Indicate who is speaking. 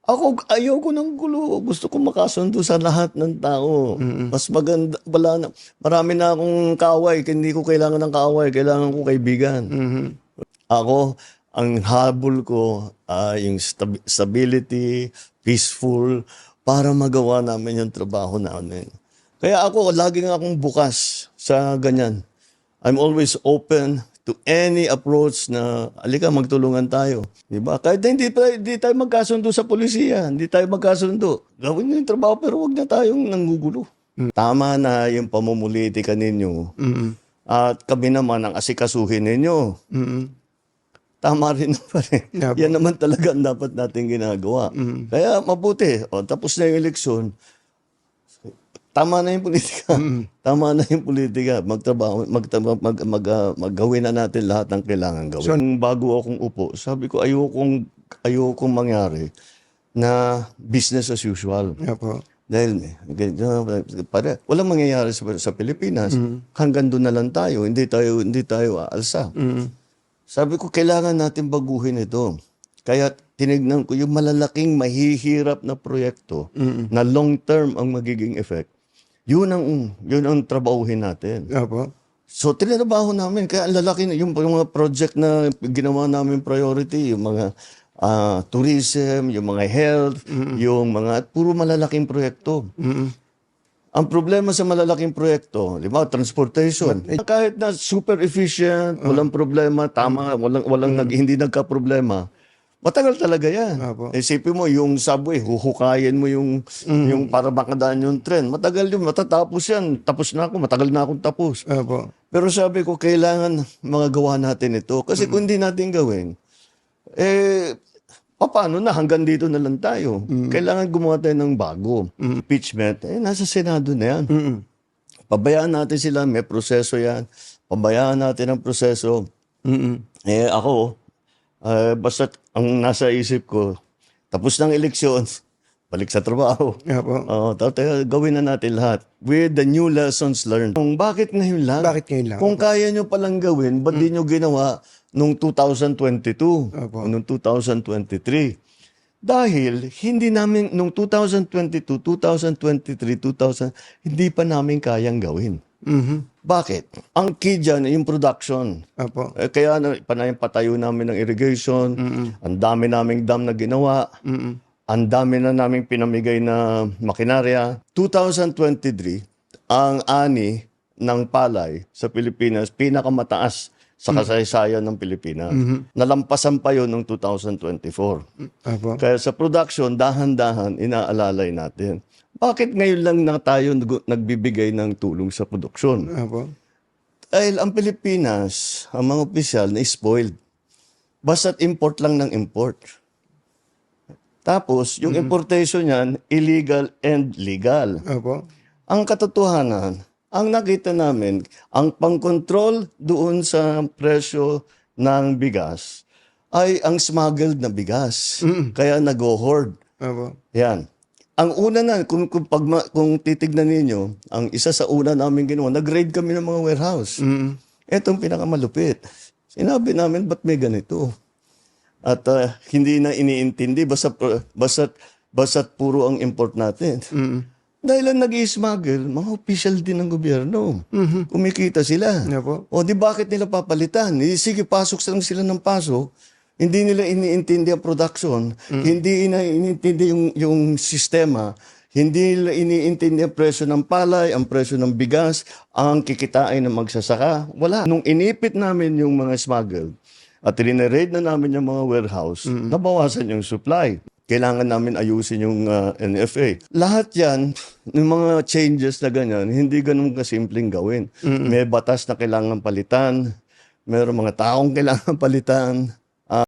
Speaker 1: Ayoko ng gulo. Gusto ko makasundo sa lahat ng tao. Mas maganda, marami na akong kaaway. Hindi ko kailangan ng kaaway. Kailangan ko kaibigan. Ako, ang habol ko ay yung stability, peaceful, para magawa namin yung trabaho namin. Kaya ako, laging akong bukas sa ganyan. I'm always open to any approach na, alika, magtulungan tayo. Diba? Kahit hindi tayo magkasundo sa polisiya, hindi tayo magkasundo. Gawin nyo yung trabaho, pero wag na tayong nanggugulo. Tama na yung pamumulitika ninyo. At kami naman ang asikasuhin ninyo. Tama rin naman eh.
Speaker 2: Yeah,
Speaker 1: Yan naman talaga ang dapat natin ginagawa. Kaya mabuti. Tapos na yung eleksyon. Tama na yung politika. Tama na yung politika. Maggawin na natin lahat ng kailangan gawin. So, bago akong upo, sabi ko, ayokong mangyari na business as usual.
Speaker 2: Opo.
Speaker 1: Dahil walang mangyayari sa Pilipinas. Hanggang doon na lang tayo. Hindi tayo aalsa. Sabi ko, kailangan natin baguhin ito. Kaya tinignan ko yung malalaking mahihirap na proyekto na long-term ang magiging effect. Yun ang trabahuhin natin.
Speaker 2: Opo.
Speaker 1: So, tinatrabaho namin. Kaya ang lalaki, yung mga project na ginawa namin priority, yung mga tourism, yung mga health, yung mga, puro malalaking proyekto. Ang problema sa malalaking proyekto, transportation. Kahit na super efficient, walang problema, tama, hindi nagka-problema. Matagal talaga yan. Isipin mo, yung subway, huhukayin mo yung para makadaan yung tren. Matagal yun, matatapos yan. Tapos na ako, matagal na akong tapos.
Speaker 2: Opo.
Speaker 1: Pero sabi ko, kailangan magawa natin ito. Kasi kung hindi natin gawin, paano na? Hanggang dito na lang tayo. Kailangan gumawa tayo ng bago. Impeachment, nasa Senado na yan. Pabayaan natin sila, may proseso yan. Pabayaan natin ang proseso. Ako, basta ang nasa isip ko, tapos ng eleksyon, balik sa trabaho. Gawin na natin lahat with the new lessons learned. Kung bakit ngayon lang?
Speaker 2: Bakit ngayon lang?
Speaker 1: Kung kaya nyo palang gawin, ba't di nyo ginawa nung 2022, nung 2023? Dahil hindi namin, nung 2022, 2023, hindi pa namin kayang gawin. Bakit? Ang key dyan, yung production.
Speaker 2: Opo.
Speaker 1: Kaya patayo namin ng irrigation, ang dami naming dam na ginawa, ang dami na naming pinamigay na makinarya. 2023, ang ani ng palay sa Pilipinas, pinakamataas sa kasaysayan ng Pilipinas. Nalampasan pa yun noong 2024. Kaya sa production, dahan-dahan, inaalalay natin. Bakit ngayon lang na tayo nagbibigay ng tulong sa produksyon? Dahil ang Pilipinas, ang mga opisyal na spoiled. Basta't import lang ng import. Tapos, yung importation niyan, illegal and legal. Ang katotohanan, ang nakita namin, ang pang-control doon sa presyo ng bigas ay ang smuggled na bigas. Kaya nag-hoard. Yan. Ang una na, kung titignan ninyo, ang isa sa una namin ginawa, nag-raid kami ng mga warehouse. Itong pinakamalupit. Sinabi namin, ba't may ganito? At hindi na iniintindi, basta't puro ang import natin. Dahil ang nag-i-smuggle, mga official din ng gobyerno. Kumikita sila. O di bakit nila papalitan? Sige, pasok lang sila ng pasok. Hindi nila iniintindi ang production, hindi nila iniintindi yung sistema, hindi nila iniintindi ang presyo ng palay, ang presyo ng bigas, ang kikitain ng magsasaka. Wala. Nung inipit namin yung mga smuggled at rineraid na namin yung mga warehouse, nabawasan yung supply. Kailangan namin ayusin yung NFA. Lahat yan, yung mga changes na ganyan, hindi ganun kasimpleng gawin. May batas na kailangan palitan, mayroong mga taong kailangan palitan,